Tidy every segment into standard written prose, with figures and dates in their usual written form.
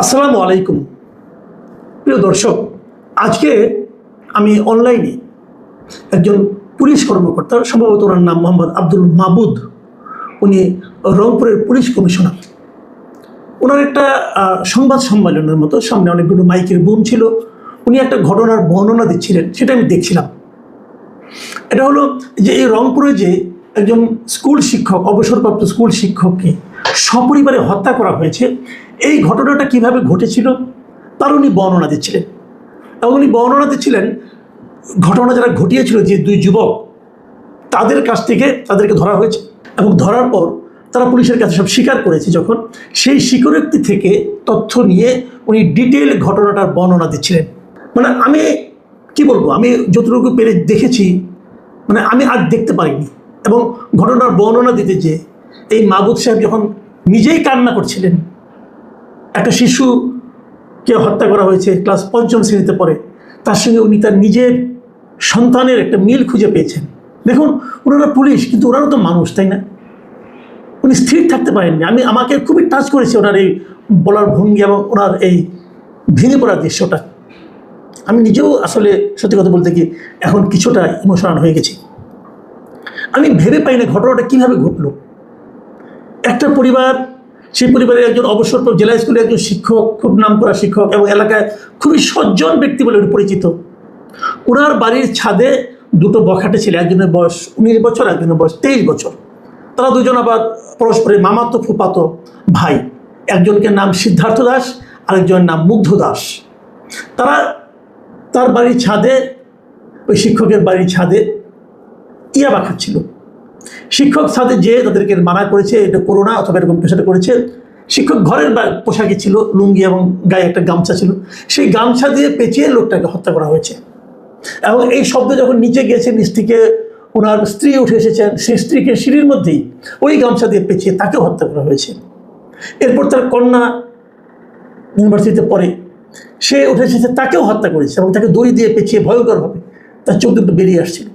আসসালামু আলাইকুম প্রিয় দর্শক। আজকে আমি অনলাইনে একজন পুলিশ কর্মকর্তা, সম্ভবত ওনার নাম মোহাম্মদ আব্দুল মাবুদ, উনি রংপুরের পুলিশ কমিশনার। ওনার একটা সংবাদ সম্মেলনের মতো সামনে অনেকগুলো মাইকের বুম ছিল, উনি একটা ঘটনার বর্ণনা দিচ্ছিলেন, সেটা আমি দেখছিলাম। এটা হলো যে এই রংপুরে যে একজন স্কুল শিক্ষক, অবসরপ্রাপ্ত স্কুল শিক্ষককে সপরিবারে হত্যা করা হয়েছে, এই ঘটনাটা কিভাবে ঘটেছিল তার উনি বর্ণনা দিচ্ছিলেন। এবং উনি বর্ণনা দিচ্ছিলেন ঘটনা যারা ঘটিয়েছিল, যে দুই যুবক, তাদের কাছ থেকে তাদেরকে ধরা হয়েছে এবং ধরার পর তারা পুলিশের কাছে সব স্বীকার করেছে। যখন সেই স্বীকারোক্তি থেকে তথ্য নিয়ে উনি ডিটেল ঘটনাটার বর্ণনা দিচ্ছিলেন। মানে আমি কি বলবো, আমি যতটুকু পেরে দেখেছি, মানে আমি আর দেখতে পারিনি। এবং ঘটনার বর্ণনা দিতে যে এই মাবুদ সাহেব যখন নিজেই কান্না করছিলেন, একটা শিশুকে হত্যা করা হয়েছে, ক্লাস 5ম শ্রেণীতে পড়ে, তার সঙ্গে উনি তার নিজের সন্তানের একটা মিল খুঁজে পেয়েছেন। দেখুন, ওনারা পুলিশ, কিন্তু ওনারা তো মানুষ, তাই না? উনি স্থির থাকতে পারেননি। আমাকে খুবই টাচ করেছে ওনার এই বলার ভঙ্গি এবং ওনার এই ভেঙে পড়ার দৃশ্যটা। আমি নিজেও আসলে সত্যি কথা বলতে কি এখন কিছুটা ইমোশনাল হয়ে গেছি। আমি ভেবে পাই না ঘটনাটা কীভাবে ঘটলো। একটা পরিবার, সেই পরিবারের একজন অবসরপ্রাপ্ত জেলা স্কুলের একজন শিক্ষক, খুব নামকরা শিক্ষক এবং এলাকায় খুবই সজ্জন ব্যক্তি বলে পরিচিত। ওনার বাড়ির ছাদে দুটো বখাটে ছেলে, একজনের বয়স 19 বছর, একজনের বয়স 23 বছর। তারা দুজন আবার পরস্পরের মামাতো ফুফাতো ভাই। একজনকে নাম সিদ্ধার্থ দাস, আরেকজনের নাম মুগ্ধ দাস। তারা তার বাড়ির ছাদে, ওই শিক্ষকের বাড়ির ছাদে ইয়াবা খাচ্ছিল। শিক্ষক ছাদে যেয়ে তাদেরকে মানা করেছে, এটা করো না, অথবা এরকম পেশাটা করেছে। শিক্ষক ঘরের পোশাকে ছিল, লুঙ্গি এবং গায়ে একটা গামছা ছিল, সেই গামছা দিয়ে পেঁচিয়ে লোকটাকে হত্যা করা হয়েছে। এবং এই শব্দ যখন নিচে গিয়েছে, নিচ থেকে ওনার স্ত্রী উঠে এসেছেন, সেই স্ত্রীকে সিঁড়ির মধ্যেই ওই গামছা দিয়ে পেঁচিয়ে তাকেও হত্যা করা হয়েছে। এরপর তার কন্যা ইউনিভার্সিটিতে পড়ে, সে উঠে এসেছে, তাকেও হত্যা করেছে এবং তাকে দড়ি দিয়ে পেঁচিয়ে ভয়ঙ্করভাবে তার চোখ দুটো বেরিয়ে আসছিল।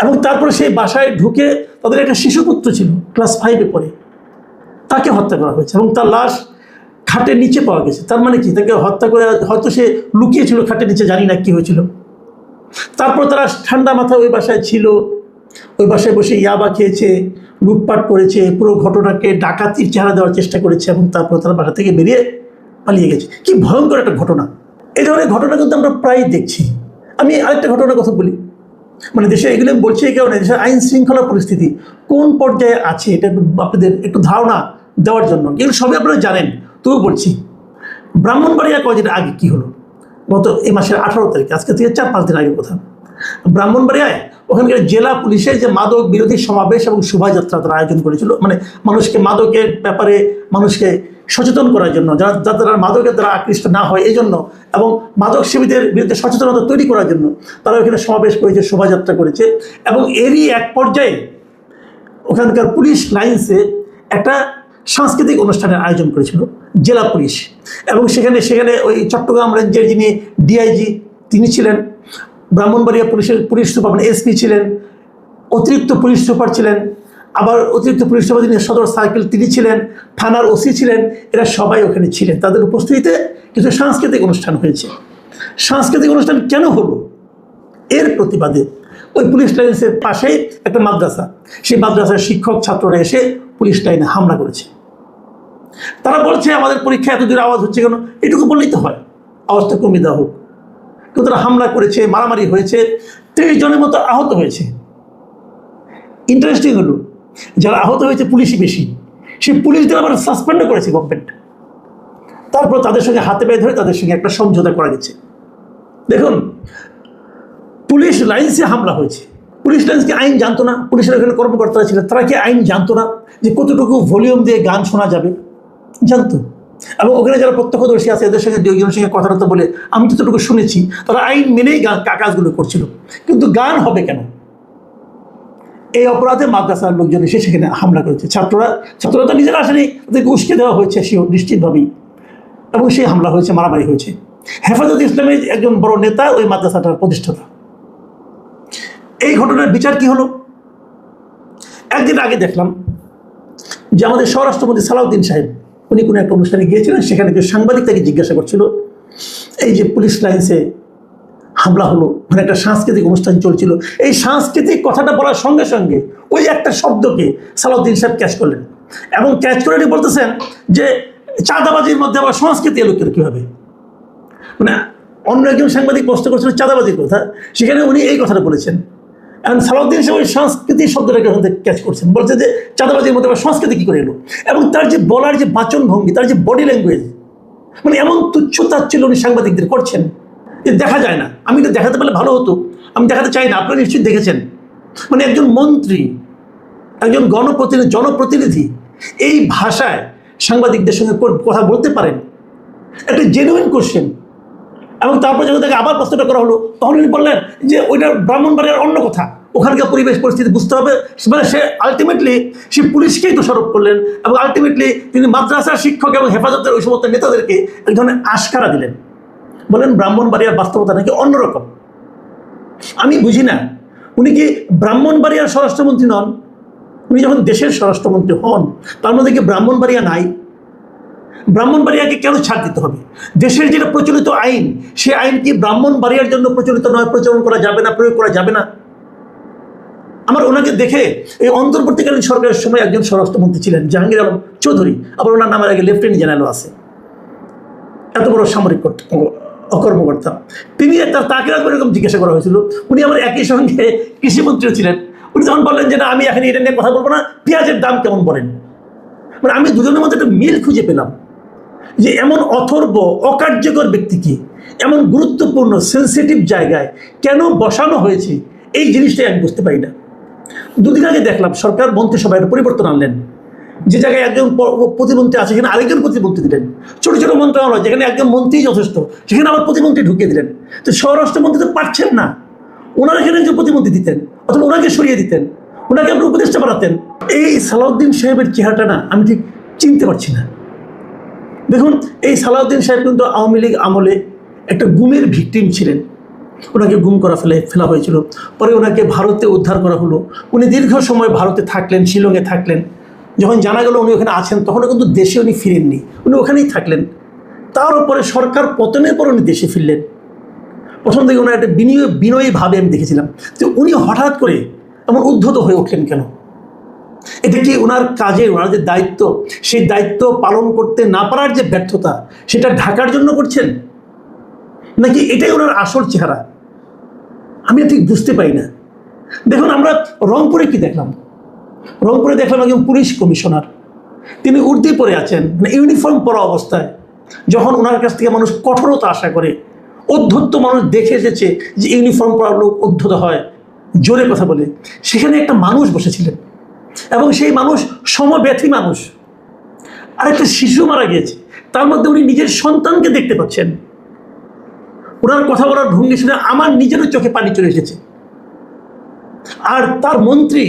এবং তারপরে সেই বাসায় ঢুকে তাদের একটা শিশুপুত্র ছিল, ক্লাস 5-এ পড়ে, তাকে হত্যা করা হয়েছে এবং তার লাশ খাটের নিচে পাওয়া গেছে। তার মানে কি, তাকে হত্যা করে হয়তো সে লুকিয়েছিল খাটের নিচে, জানি না কি হয়েছিল। তারপর তারা ঠান্ডা মাথায় ওই বাসায় ছিল, ওই বাসায় বসে ইয়াবা খেয়েছে, লুটপাট করেছে, পুরো ঘটনাকে ডাকাতির চেহারা দেওয়ার চেষ্টা করেছে এবং তারপর তারা বাসা থেকে বেরিয়ে পালিয়ে গেছে। কি ভয়ঙ্কর একটা ঘটনা! এই ধরনের ঘটনা কিন্তু আমরা প্রায় দেখছি। আমি আরেকটা ঘটনার কথা বলি, মানে দেশে এগুলো বলছি এই কারণে, দেশের আইন শৃঙ্খলা পরিস্থিতি কোন পর্যায়ে আছে এটা আপনাদের একটু ধারণা দেওয়ার জন্য। এগুলো সবই আপনারা জানেন, তবু বলছি। ব্রাহ্মণবাড়িয়া কয়েকদিন আগে কি হলো, গত এই মাসের 18 তারিখে, আজকে থেকে 4-5 দিন আগের কথা। ব্রাহ্মণবাড়িয়ায় ওখানকার জেলা পুলিশের যে মাদক বিরোধী সমাবেশ এবং শোভাযাত্রা তারা আয়োজন করেছিল, মানে মানুষকে মাদকের ব্যাপারে মানুষকে সচেতন করার জন্য, যাতে তারা মাদকের দ্বারা আকৃষ্ট না হয় এই জন্য, এবং মাদক সেবীদের বিরুদ্ধে সচেতনতা তৈরি করার জন্য তারা ওখানে সমাবেশ করেছে, শোভাযাত্রা করেছে। এবং এরই এক পর্যায়ে ওখানকার পুলিশ লাইন্সে একটা সাংস্কৃতিক অনুষ্ঠানের আয়োজন করেছিল জেলা পুলিশ। এবং সেখানে ওই চট্টগ্রাম রেঞ্জের যিনি ডিআইজি তিনি ছিলেন, ব্রাহ্মণবাড়িয়া পুলিশ সুপার মানে এসপি ছিলেন, অতিরিক্ত পুলিশ সুপার ছিলেন, আবার অতিরিক্ত পুলিশ সুপার যিনি সদর সার্কেল তিনি ছিলেন, থানার ওসি ছিলেন, এরা সবাই ওখানে ছিলেন। তাদের উপস্থিতিতে কিছু সাংস্কৃতিক অনুষ্ঠান হয়েছে। সাংস্কৃতিক অনুষ্ঠান কেন হলো? এর প্রতিবাদে ওই পুলিশ লাইন্সের পাশেই একটা মাদ্রাসা, সেই মাদ্রাসার শিক্ষক ছাত্ররা এসে পুলিশ লাইনে হামলা করেছে। তারা বলছে আমাদের পরীক্ষা এত দূর আওয়াজ হচ্ছে কেন, এটুকু বললেই তো হয়, আওয়াজটা কমিয়ে দেওয়া হোক। কিন্তু তারা হামলা করেছে, মারামারি হয়েছে, 23 জনের মতো আহত হয়েছে। ইন্টারেস্টিং হলো, যারা আহত হয়েছে পুলিশই বেশি, সেই পুলিশদের আবার সাসপেন্ডও করেছে গভর্নমেন্ট। তারপর তাদের সঙ্গে হাতে পায়ে ধরে তাদের সঙ্গে একটা সমঝোতা করা গেছে। দেখুন, পুলিশ লাইন্সে হামলা হয়েছে। পুলিশ লাইন্সকে আইন জানতো না, পুলিশের এখানে কর্মকর্তারা ছিলেন, তারা কি আইন জানতো না যে কতটুকু ভলিউম দিয়ে গান শোনা যাবে? জানতো। এবং ওখানে যারা প্রত্যক্ষদর্শী আছে এদের সঙ্গে 2 জনের সঙ্গে কথাবার্তা বলে আমি যতটুকু শুনেছি, তারা আইন মেনেই কাজগুলো করছিল। কিন্তু গান হবে কেন? এই অপরাধে মাদ্রাসার লোকজন এসে সেখানে হামলা করেছে। ছাত্ররা তো নিজেরা আসেনি, তাদেরকে উস্কে দেওয়া হয়েছে নিশ্চিতভাবেই, এবং সেই হামলা হয়েছে, মারামারি হয়েছে। হেফাজত ইসলামের একজন বড় নেতা ওই মাদ্রাসাটার প্রতিষ্ঠাতা। এই ঘটনার বিচার কি হলো? একদিন আগে দেখলাম যে আমাদের স্বরাষ্ট্রমন্ত্রী সালাউদ্দিন সাহেব উনি কোনো একটা অনুষ্ঠানে গিয়েছিলেন, সেখানে যে সাংবাদিক তাকে জিজ্ঞাসা করছিল এই যে পুলিশ লাইন্সে হামলা হলো, মানে একটা সাংস্কৃতিক অনুষ্ঠান চলছিল, এই সাংস্কৃতিক কথাটা বলার সঙ্গে সঙ্গে ওই একটা শব্দকে সালাউদ্দিন সাহেব ক্যাচ করলেন, এবং ক্যাচ করে উনি বলতেছেন যে চাঁদাবাজির মধ্যে আবার সংস্কৃতি এলো কীভাবে। মানে অন্য একজন সাংবাদিক প্রশ্ন করছিল চাঁদাবাজির কথা, সেখানে উনি এই কথাটা বলেছেন, এবং সালাউদ্দিন সাহেব ওই সংস্কৃতি শব্দটাকে ক্যাচ করছেন, বলছে যে চাঁদাবাজির মধ্যে আবার সংস্কৃতি কী করে এলো। এবং তার যে বলার যে বাচন ভঙ্গি, তার যে বডি ল্যাঙ্গুয়েজ, মানে এমন তুচ্ছ তাচ্ছিল্য উনি সাংবাদিকদের করছেন যে দেখা যায় না। আমি এটা দেখাতে পারলে ভালো হতো, আমি দেখাতে চাই না, আপনারা নিশ্চয়ই দেখেছেন। মানে একজন মন্ত্রী, একজন জনপ্রতিনিধি এই ভাষায় সাংবাদিকদের সঙ্গে কথা বলতে পারেন, একটা জেনুইন কোশ্চেন। এবং তারপর যখন তাকে আবার প্রশ্নটা করা হলো, তখন উনি বললেন যে ওইটা ব্রাহ্মণবাড়িয়ার অন্য কথা, ওখানকার পরিবেশ পরিস্থিতি বুঝতে হবে। মানে সে আলটিমেটলি সে পুলিশকেই দোষারোপ করলেন, এবং আলটিমেটলি তিনি মাদ্রাসার শিক্ষক এবং হেফাজতের ওই সমস্ত নেতাদেরকে এক ধরনের আশকারা দিলেন, বলেন ব্রাহ্মণবাড়িয়ার বাস্তবতা নাকি অন্যরকম। আমি বুঝি না, উনি কি ব্রাহ্মণবাড়িয়ার স্বরাষ্ট্রমন্ত্রী নন? উনি যখন দেশের স্বরাষ্ট্রমন্ত্রী হন, তার মধ্যে কি ব্রাহ্মণবাড়িয়া নাই? ব্রাহ্মণবাড়িয়াকে কেন ছাড় দিতে হবে? দেশের যেটা প্রচলিত আইন, সেই আইন কি ব্রাহ্মণবাড়িয়ার জন্য প্রচলিত নয়? প্রচলন করা যাবে না, প্রয়োগ করা যাবে না? আমার ওনাকে দেখে এই অন্তর্বর্তীকালীন সরকারের সময় একজন স্বরাষ্ট্রমন্ত্রী ছিলেন জাহাঙ্গীর আলম চৌধুরী, আবার ওনার নামের আগে লেফটেন্যান্ট জেনারেলও আছে, এত বড় সামরিক কর্মকর্তা তিনি। তাকে একবার এরকম জিজ্ঞাসা করা হয়েছিল, উনি আমার একই সঙ্গে কৃষিমন্ত্রীও ছিলেন। উনি তখন বললেন যে না, আমি এখন এটা নিয়ে কথা বলবো না, পেঁয়াজের দাম কেমন বলেন। মানে আমি দুজনের মধ্যে একটা মিল খুঁজে পেলাম যে এমন অথর্ব অকার্যকর ব্যক্তিকে এমন গুরুত্বপূর্ণ সেন্সিটিভ জায়গায় কেন বসানো হয়েছে, এই জিনিসটাই আমি বুঝতে পারি না। দুদিন আগে দেখলাম সরকার মন্ত্রিসভায় একটা পরিবর্তন আনলেন, যে জায়গায় একজন প্রতিমন্ত্রী আছে সেখানে আরেকজন প্রতিমন্ত্রী দিলেন। ছোট ছোট মন্ত্রণালয় যেখানে একজন মন্ত্রী যথেষ্ট, সেখানে আবার প্রতিমন্ত্রী ঢুকিয়ে দিলেন। তো স্বরাষ্ট্রমন্ত্রী তো পারছেন না, ওনারা এখানে একজন প্রতিমন্ত্রী দিতেন, অথবা ওনাকে সরিয়ে দিতেন, ওনাকে আপনি উপদেষ্টা বানাতেন। এই সালাউদ্দিন সাহেবের চেহারাটা না আমি ঠিক চিনতে পারছি না। দেখুন, এই সালাউদ্দিন সাহেব কিন্তু আওয়ামী লীগ আমলে একটা গুমের ভিকটিম ছিলেন, ওনাকে গুম করা ফেলা হয়েছিল। পরে ওনাকে ভারতে উদ্ধার করা হলো, উনি দীর্ঘ সময় ভারতে থাকলেন, শিলংয়ে থাকলেন। যখন জানা গেল উনি ওখানে আছেন, তখনও কিন্তু দেশে উনি ফিরেননি, উনি ওখানেই থাকলেন। তার উপরে সরকার পতনের পর উনি দেশে ফিরলেন। প্রথম থেকে ওনার একটা বিনয়ী ভাবে আমি দেখেছিলাম যে উনি হঠাৎ করে এমন উদ্ধত হয়ে উঠলেন কেন। এটা কি ওনার কাজে, ওনার যে দায়িত্ব, সেই দায়িত্ব পালন করতে না পারার যে ব্যর্থতা, সেটা ঢাকার জন্য করছেন, নাকি এটাই ওনার আসল চেহারা? আমি ঠিক বুঝতে পারি না। দেখুন, আমরা রংপুরে কি দেখলাম? রংপুরে দেখলাম একজন পুলিশ কমিশনার, তিনি উর্দি পরে আছেন, মানে ইউনিফর্ম পরা অবস্থায়। যখন ওনার কাছ থেকে মানুষ কঠোরতা আশা করে, অধ্যত্ত মানুষ দেখে এসেছে যে ইউনিফর্ম পরা লোক অধ্যত হয়, জোরে কথা বলে, সেখানে একটা মানুষ বসেছিলেন, এবং সেই মানুষ সমব্যথী মানুষ। আর একটা শিশু মারা গিয়েছে, তার মধ্যে উনি নিজের সন্তানকে দেখতে পাচ্ছেন। ওনার কথা বলার ভঙ্গি শুনে আমার নিজেরও চোখে পানি চলে এসেছে। আর তার মন্ত্রী,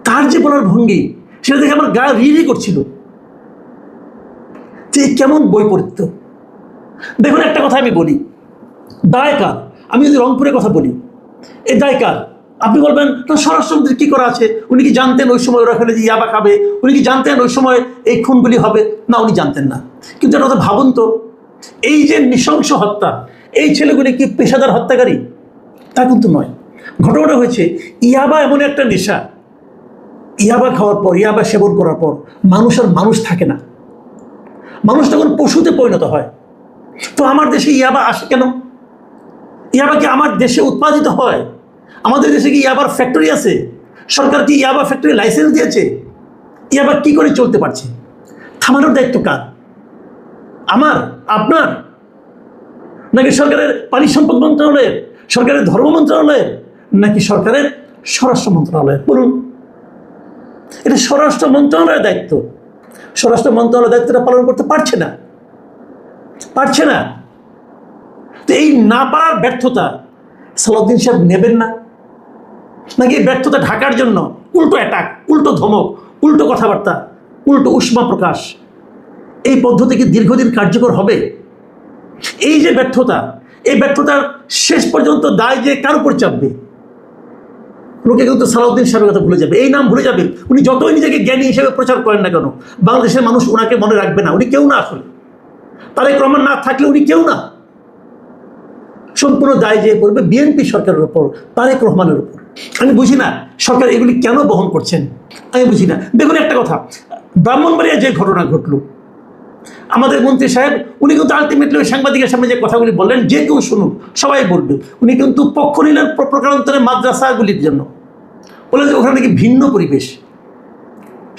তার যে বলার ভঙ্গি, সেটা দেখে আমার গা রি করছিল যে কেমন বৈপরীত্য। দেখুন, একটা কথা আমি বলি, দায় কার? আমি যদি রংপুরের কথা বলি, এই দায় কার? আপনি বলবেন তো স্বরাষ্ট্রমন্ত্রী কী করা আছে? উনি কি জানতেন ওই সময় ওরা ওখানে যে ইয়াবা খাবে? উনি কি জানতেন ওই সময় এই খুনগুলি হবে? না, উনি জানতেন না। কিন্তু একটা কথা ভাবুন তো, এই যে নৃশংস হত্যা, এই ছেলেগুলি কি পেশাদার হত্যাকারী? তা কিন্তু নয়। ঘটনাটা হয়েছে, ইয়াবা এমন একটা নেশা, ইয়াবা খাওয়ার পর, ইয়াবা সেবন করার পর মানুষ আর মানুষ থাকে না, মানুষ তখন পশুতে পরিণত হয়। তো আমার দেশে ইয়াবা আসে কেন? ইয়াবা কি আমার দেশে উৎপাদিত হয়? আমাদের দেশে কি ইয়াবার ফ্যাক্টরি আছে? সরকার কি ইয়াবা ফ্যাক্টরি লাইসেন্স দিয়েছে? ইয়াবা কি করে চলতে পারছে? থামানোর দায়িত্ব কার? আমার, আপনার, নাকি সরকারের পানি সম্পদ মন্ত্রণালয়ের, সরকারের ধর্ম মন্ত্রণালয়ের, নাকি সরকারের স্বরাষ্ট্র মন্ত্রণালয়ের? বলুন। এটা স্বরাষ্ট্র মন্ত্রণালয়ের দায়িত্ব। স্বরাষ্ট্র মন্ত্রণালয়ের দায়িত্বটা পালন করতে পারছে না। তো এই না পারার ব্যর্থতা সালাউদ্দিন সাহেব নেবেন না, নাকি এই ব্যর্থতা ঢাকার জন্য উল্টো অ্যাটাক, উল্টো ধমক, উল্টো কথাবার্তা, উল্টো উষ্মা প্রকাশ, এই পদ্ধতি কি দীর্ঘদিন কার্যকর হবে? এই যে ব্যর্থতা, এই ব্যর্থতার শেষ পর্যন্ত দায় যে কার উপর চাপবে? লোকে কিন্তু সালাউদ্দিন সাহেবের কথা ভুলে যাবে, এই নাম ভুলে যাবে। উনি যতই নিজেকে জ্ঞানী হিসেবে প্রচার করেন না কেন, বাংলাদেশের মানুষ ওনাকে মনে রাখবে না। উনি কেউ না, আসলে তারেক রহমান না থাকলে উনি কেউ না। সম্পূর্ণ দায় যে পড়বে বিএনপি সরকারের উপর, তারেক রহমানের উপর। আমি বুঝি না সরকার এগুলি কেন বহন করছেন, আমি বুঝি না। দেখুন একটা কথা, ব্রাহ্মণবাড়িয়া যে ঘটনা ঘটলো, আমাদের মন্ত্রী সাহেব উনি কিন্তু আলটিমেটলি ওই সাংবাদিকের সামনে যে কথাগুলি বললেন, যে কেউ শুনুন, সবাই বলবে, উনি কিন্তু পক্ষ নিলেন প্রকারান্তরে মাদ্রাসাগুলির জন্য। বললেন যে ওখানে নাকি ভিন্ন পরিবেশ,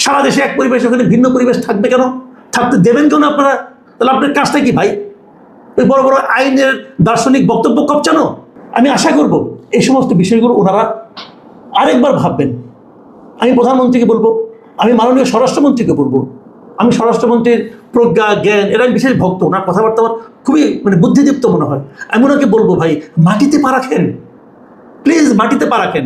সারা দেশে এক পরিবেশ, ওখানে ভিন্ন পরিবেশ থাকবে কেন, থাকতে দেবেন কেন আপনারা? তাহলে আপনার কাজটা কি ভাই? ওই বড় বড় আইনের দার্শনিক বক্তব্য কপচানো? আমি আশা করব এই সমস্ত বিষয়গুলো ওনারা আরেকবার ভাববেন। আমি প্রধানমন্ত্রীকে বলবো, আমি মাননীয় স্বরাষ্ট্রমন্ত্রীকে বলবো, আমি স্বরাষ্ট্রমন্ত্রীর প্রজ্ঞা জ্ঞান এর আমি বিশেষ ভক্ত, ওনার কথাবার্তা আমার খুবই বুদ্ধিদীপ্ত মনে হয়। আমি ওনাকে বলবো, ভাই মাটিতে পা রাখেন, প্লিজ মাটিতে পা রাখেন।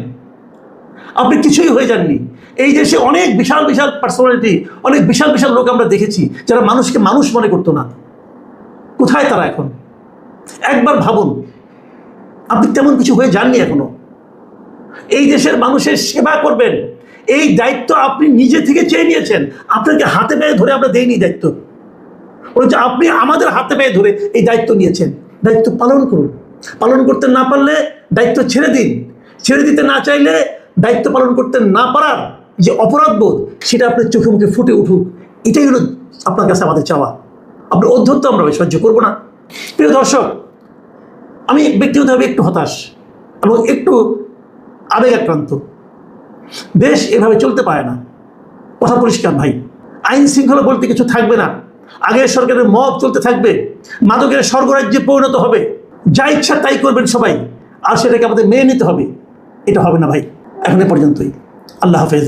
আপনি কিছুই হয়ে যাননি। এই দেশে অনেক বিশাল বিশাল পার্সোনালিটি, অনেক বিশাল বিশাল লোক আমরা দেখেছি যারা মানুষকে মানুষ মনে করতো না। কোথায় তারা এখন? একবার ভাবুন, আপনি তেমন কিছু হয়ে যাননি এখনো। এই দেশের মানুষের সেবা করবেন, এই দায়িত্ব আপনি নিজে থেকে চেয়ে নিয়েছেন। আপনাকে হাতে পায়ে ধরে আমরা দেইনি দায়িত্ব, বরঞ্চ আপনি আমাদের হাতে পায়ে ধরে এই দায়িত্ব নিয়েছেন। দায়িত্ব পালন করুন। পালন করতে না পারলে দায়িত্ব ছেড়ে দিন। ছেড়ে দিতে না চাইলে দায়িত্ব পালন করতে না পারার যে অপরাধবোধ, সেটা আপনার চোখে মুখে ফুটে উঠুক। এটাই হলো আপনার কাছে আমাদের চাওয়া। আপনার অধ্যত্ব আমরা সহ্য করবো না। প্রিয় দর্শক, আমি ব্যক্তিগতভাবে একটু হতাশ এবং একটু আবেগাক্রান্ত। দেশ এভাবে চলতে পারে না। কথা পরিষ্কার ভাই, আইন শৃঙ্খলা বলতে কিছু থাকবে না। আগের সরকারের মব চলতে থাকবে, মাদকের স্বর্গরাজ্যে পরিণত হবে, যা ইচ্ছা তাই করবেন সবাই, আর সেটাকে আমাদের মেনে নিতে হবে। এটা হবে না ভাই। এখন এ পর্যন্তই। আল্লাহ হাফেজ।